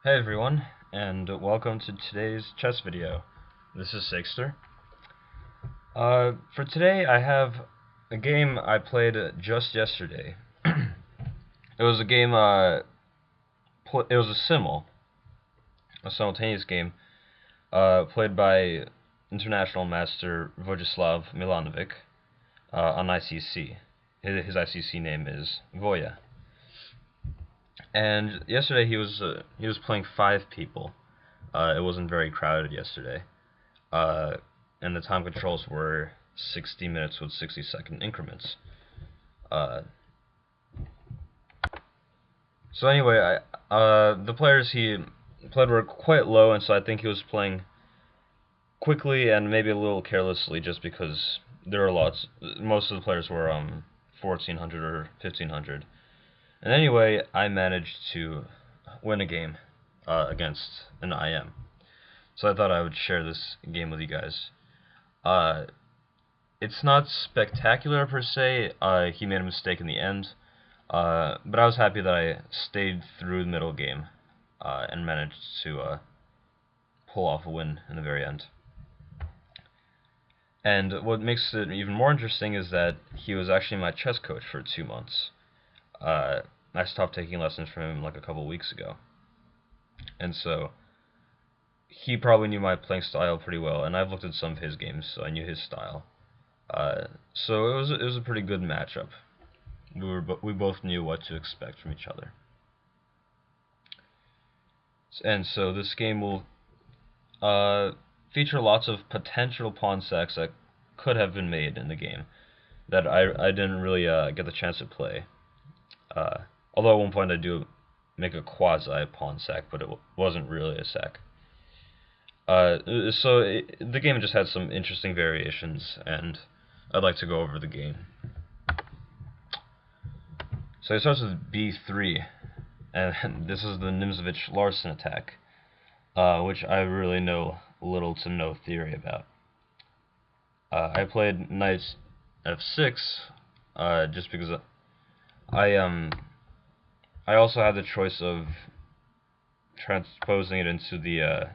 Hey everyone, and welcome to today's chess video. This is Seikster. For today I have a game I played just yesterday. It was a game, it was a simultaneous game, played by international master Vojislav Milanovic, on ICC. His ICC name is Voya. And yesterday he was playing 5 people. It wasn't very crowded yesterday. Uh, and the time controls were 60 minutes with 60-second increments. Uh, so anyway, the players he played were quite low, and so I think he was playing quickly and maybe a little carelessly, just because there were lots. Most of the players were 1400 or 1500. And anyway, I managed to win a game against an IM. So I thought I would share this game with you guys. Uh, it's not spectacular per se. He made a mistake in the end, but I was happy that I stayed through the middle game and managed to pull off a win in the very end. And what makes it even more interesting is that he was actually my chess coach for 2 months. I stopped taking lessons from him like a couple weeks ago, and so he probably knew my playing style pretty well, and I've looked at some of his games, so I knew his style. So it was a pretty good matchup. We both knew what to expect from each other. And so this game will feature lots of potential pawn sacks that could have been made in the game that I didn't really get the chance to play. Although at one point I do make a quasi pawn sack, but it wasn't really a sack. The game just had some interesting variations, and I'd like to go over the game. So it starts with b3, and this is the Nimzovich-Larsen attack, which I really know little to no theory about. I played knight f6 just because I also had the choice of transposing it into the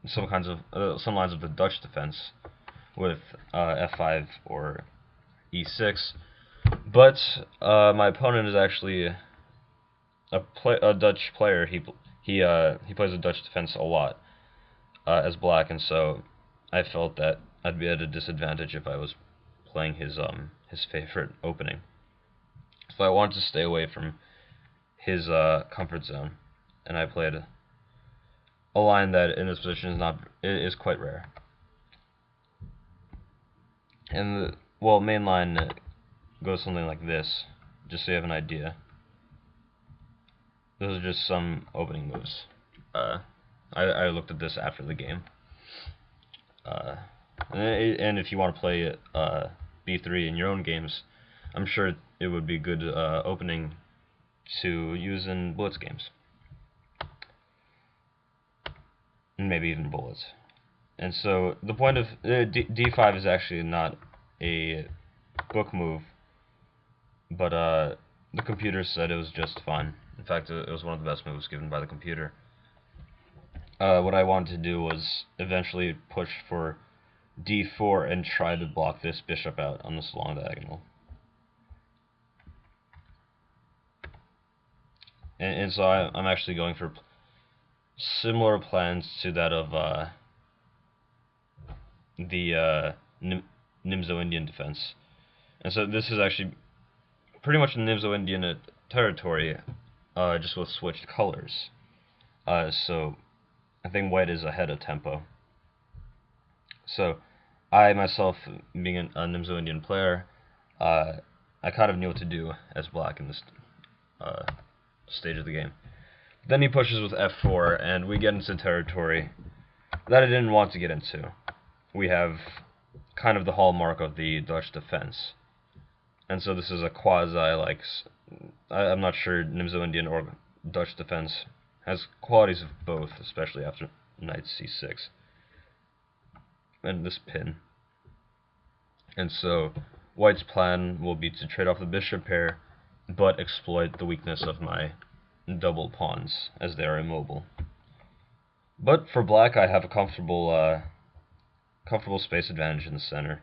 some lines of the Dutch defense with f5 or e6, but my opponent is actually a Dutch player. He plays a Dutch defense a lot as black, and so I felt that I'd be at a disadvantage if I was playing his favorite opening. So I wanted to stay away from his comfort zone, and I played a line that in this position is quite rare. And the main line goes something like this, just so you have an idea. Those are just some opening moves. I looked at this after the game. And if you want to play b3 in your own games, I'm sure it would be good opening to use in blitz games. And maybe even bullets. And so the point of d5 is actually not a book move, but the computer said it was just fine. In fact, it was one of the best moves given by the computer. What I wanted to do was eventually push for d4 and try to block this bishop out on this long diagonal. And so I'm actually going for similar plans to that of the Nimzo-Indian defense. And so this is actually pretty much Nimzo-Indian territory, just with switched colors. So I think white is ahead of tempo. So I myself, being a Nimzo-Indian player, I kind of knew what to do as black in this stage of the game. Then he pushes with f4, and we get into territory that I didn't want to get into. We have kind of the hallmark of the Dutch defense. And so this is a quasi, I'm not sure Nimzo-Indian or Dutch defense has qualities of both, especially after knight c6. And this pin. And so white's plan will be to trade off the bishop pair, but exploit the weakness of my double pawns as they are immobile. But for black, I have a comfortable space advantage in the center.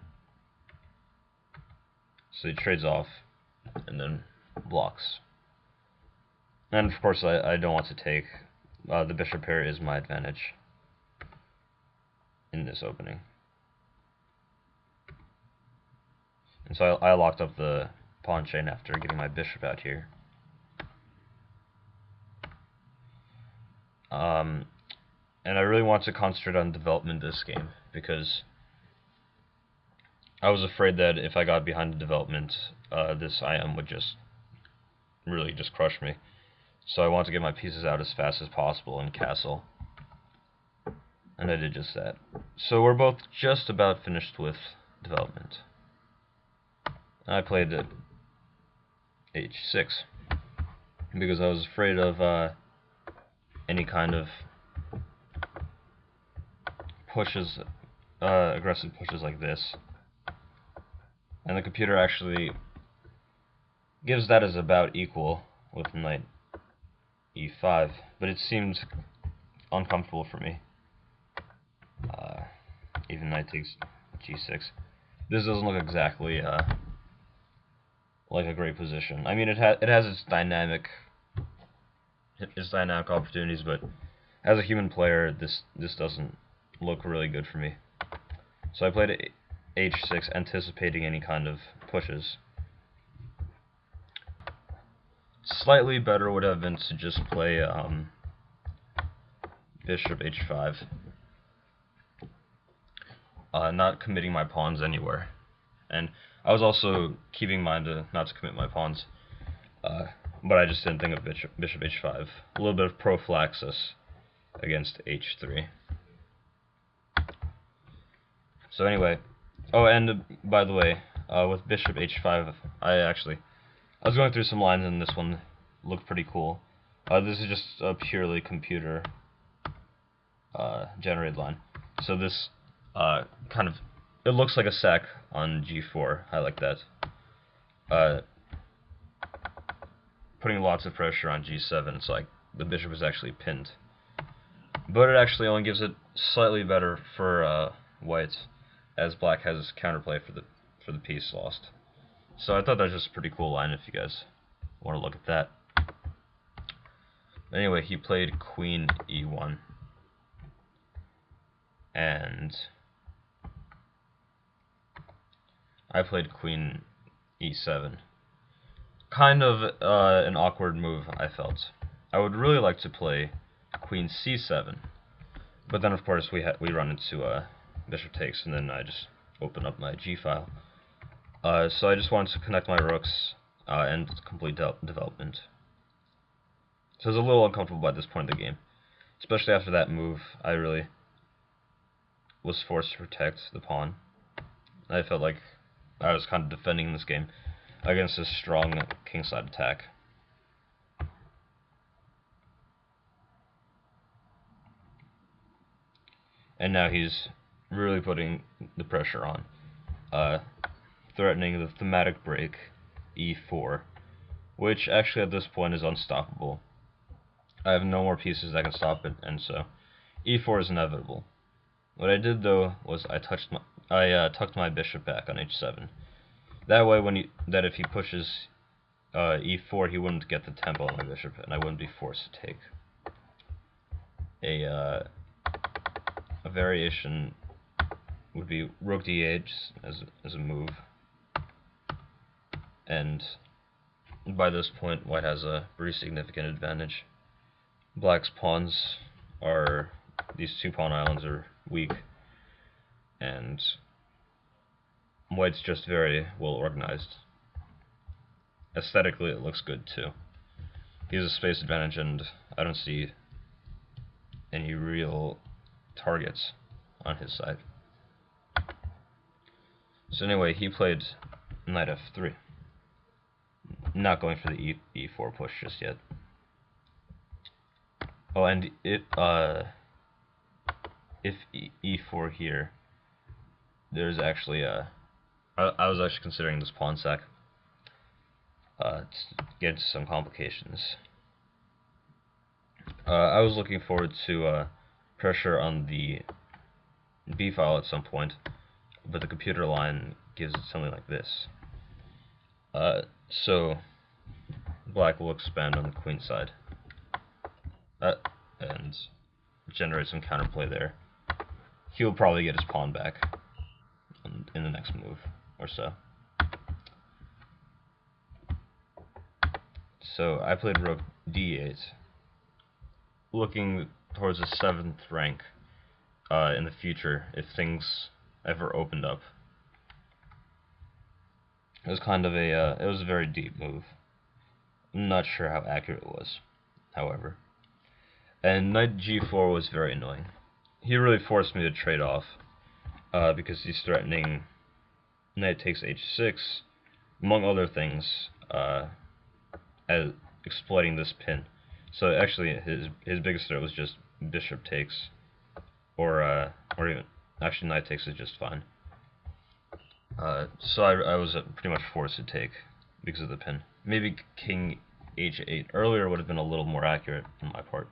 So he trades off and then blocks. And of course, I don't want to take. The bishop here is my advantage in this opening. And so I locked up the pawn chain after getting my bishop out here. And I really want to concentrate on development this game, because I was afraid that if I got behind the development, this IM would just really just crush me. So I want to get my pieces out as fast as possible in castle. And I did just that. So we're both just about finished with development. I played h6 because I was afraid of any kind of pushes, aggressive pushes like this. And the computer actually gives that as about equal with knight e5, but it seemed uncomfortable for me. Even knight takes g6. This doesn't look exactly like a great position. I mean, it has its dynamic opportunities, but as a human player, this doesn't look really good for me. So I played h6, anticipating any kind of pushes. Slightly better would have been to just play bishop h5, not committing my pawns anywhere. And I was also keeping in mind not to commit my pawns, but I just didn't think of bishop h5. A little bit of prophylaxis against h3. So anyway, oh, and by the way, with bishop h5, I was going through some lines, and this one looked pretty cool. This is just a purely computer generated line. So this it looks like a sack on g4. I like that. Putting lots of pressure on g7, it's like the bishop is actually pinned. But it actually only gives it slightly better for white, as black has counterplay for the piece lost. So I thought that was just a pretty cool line if you guys want to look at that. Anyway, he played queen e1. And I played queen e7. Kind of an awkward move, I felt. I would really like to play queen c7, but then of course we run into bishop takes, and then I just open up my g file. So I just wanted to connect my rooks and complete development. So I was a little uncomfortable by this point in the game, especially after that move. I really was forced to protect the pawn. I felt like I was kind of defending this game against a strong kingside attack. And now he's really putting the pressure on, threatening the thematic break e4, which actually at this point is unstoppable. I have no more pieces that can stop it, and so e4 is inevitable. What I did though was I tucked my bishop back on h7. That way, if he pushes e4, he wouldn't get the tempo on my bishop, and I wouldn't be forced to take. A variation would be rook d8 as a move, and by this point, white has a pretty significant advantage. Black's pawns are, these two pawn islands are weak, and white's just very well organized. Aesthetically, it looks good too. He has a space advantage, and I don't see any real targets on his side. So anyway, he played knight f3. Not going for the e4 push just yet. Oh, and if e4 here, there's actually I was actually considering this pawn sack to get into some complications. I was looking forward to pressure on the B file at some point, but the computer line gives it something like this. So black will expand on the queen side, and generate some counterplay there. He'll probably get his pawn back in the next move or so. So I played rook d8, looking towards the 7th rank in the future if things ever opened up. It was kind of it was a very deep move. I'm not sure how accurate it was, however. And knight g4 was very annoying. He really forced me to trade off, because he's threatening knight takes h6, among other things, as exploiting this pin. So actually, his biggest threat was just bishop takes, or even actually knight takes is just fine. So I was pretty much forced to take because of the pin. Maybe king h8 earlier would have been a little more accurate on my part.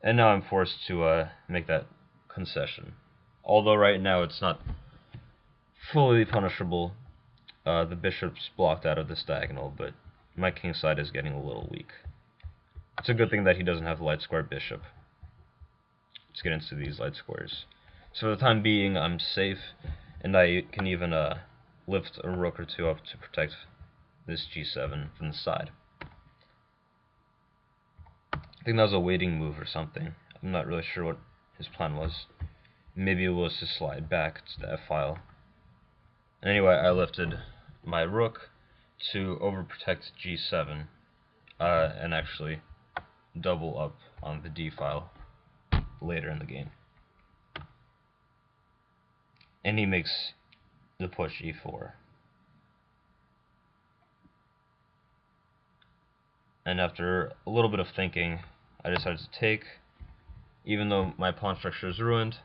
And now I'm forced to make that concession. Although right now it's not fully punishable. The bishop's blocked out of this diagonal, but my king side is getting a little weak. It's a good thing that he doesn't have the light square bishop. Let's get into these light squares. So for the time being, I'm safe, and I can even lift a rook or two up to protect this g7 from the side. I think that was a waiting move or something. I'm not really sure what his plan was. Maybe it was to slide back to the f-file. Anyway, I lifted my rook to overprotect g7, and actually double up on the d file later in the game. And he makes the push e4. And after a little bit of thinking, I decided to take. Even though my pawn structure is ruined,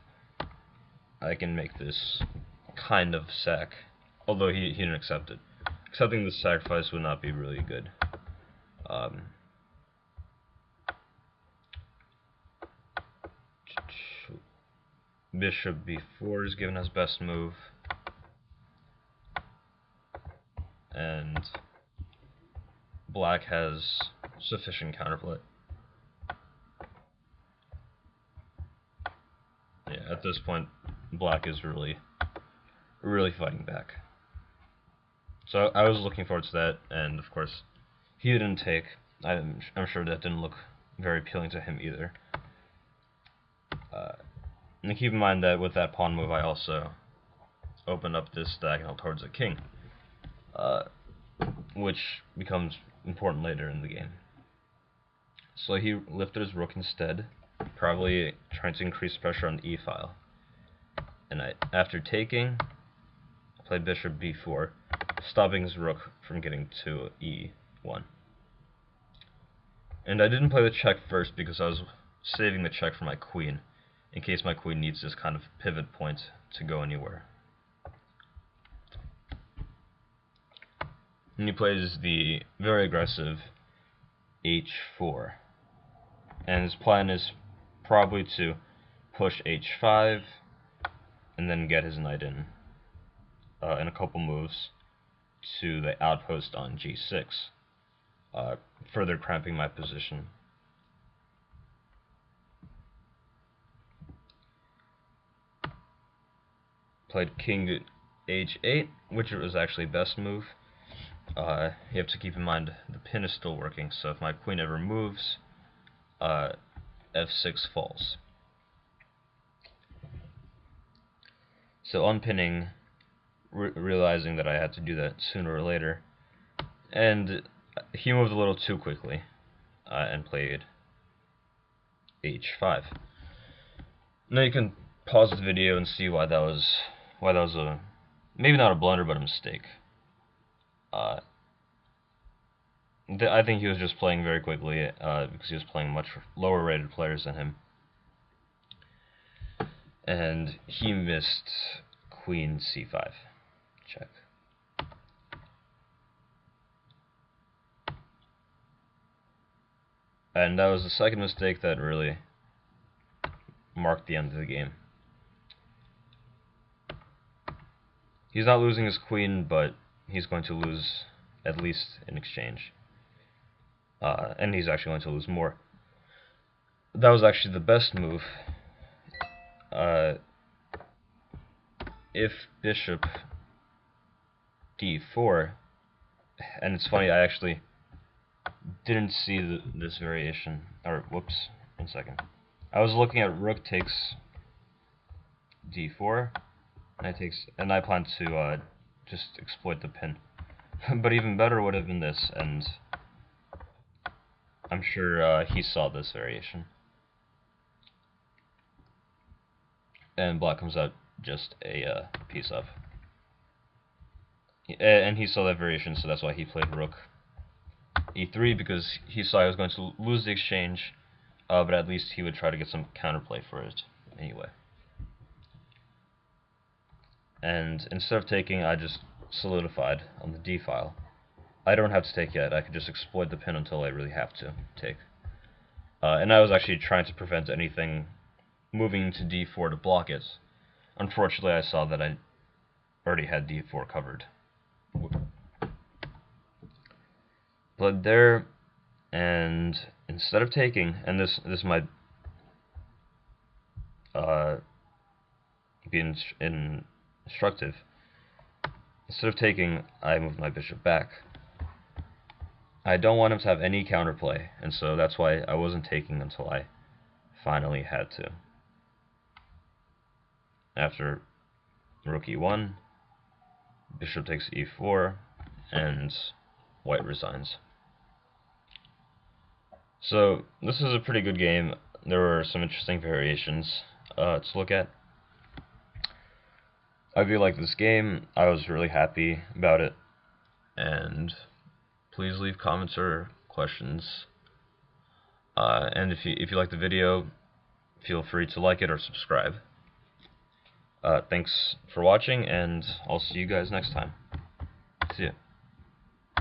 I can make this kind of sack, although he didn't accept it. Accepting the sacrifice would not be really good. Bishop b4 is given as best move, and black has sufficient counterplay. Yeah, at this point, black is really fighting back. So I was looking forward to that, and of course, he didn't take. I'm sure that didn't look very appealing to him either. And keep in mind that with that pawn move, I also opened up this diagonal towards the king, which becomes important later in the game. So he lifted his rook instead, probably trying to increase pressure on the e-file. And after taking, I played bishop b4, stopping his rook from getting to e1. And I didn't play the check first because I was saving the check for my queen, in case my queen needs this kind of pivot point to go anywhere. And he plays the very aggressive h4. And his plan is probably to push h5 and then get his knight in a couple moves to the outpost on g6, further cramping my position. Played king h8, which was actually best move. You have to keep in mind the pin is still working, so if my queen ever moves, f6 falls. So unpinning, realizing that I had to do that sooner or later, and he moved a little too quickly and played h5. Now you can pause the video and see why that was a maybe not a blunder but a mistake. I think he was just playing very quickly because he was playing much lower rated players than him, and he missed queen c5 check. And that was the second mistake that really mark the end of the game. He's not losing his queen, but he's going to lose at least in exchange. And he's actually going to lose more. That was actually the best move. If bishop d4, and it's funny, I actually didn't see this variation, or whoops, 1 second. I was looking at rook takes d4, and I plan to just exploit the pin. But even better would have been this, and I'm sure he saw this variation. And black comes out just a piece up. And he saw that variation, so that's why he played rook e3, because he saw he was going to lose the exchange, but at least he would try to get some counterplay for it anyway. And instead of taking, I just solidified on the d file. I don't have to take yet, I could just exploit the pin until I really have to take. And I was actually trying to prevent anything moving to d4 to block it. Unfortunately, I saw that I already had d4 covered. Blood there, and instead of taking, and this might be instructive, instead of taking, I move my bishop back. I don't want him to have any counterplay, and so that's why I wasn't taking until I finally had to. After rook e1, bishop takes e4, and white resigns. So this is a pretty good game. There were some interesting variations to look at. I really like this game. I was really happy about it, and please leave comments or questions. And if you like the video, feel free to like it or subscribe. Thanks for watching, and I'll see you guys next time. See ya.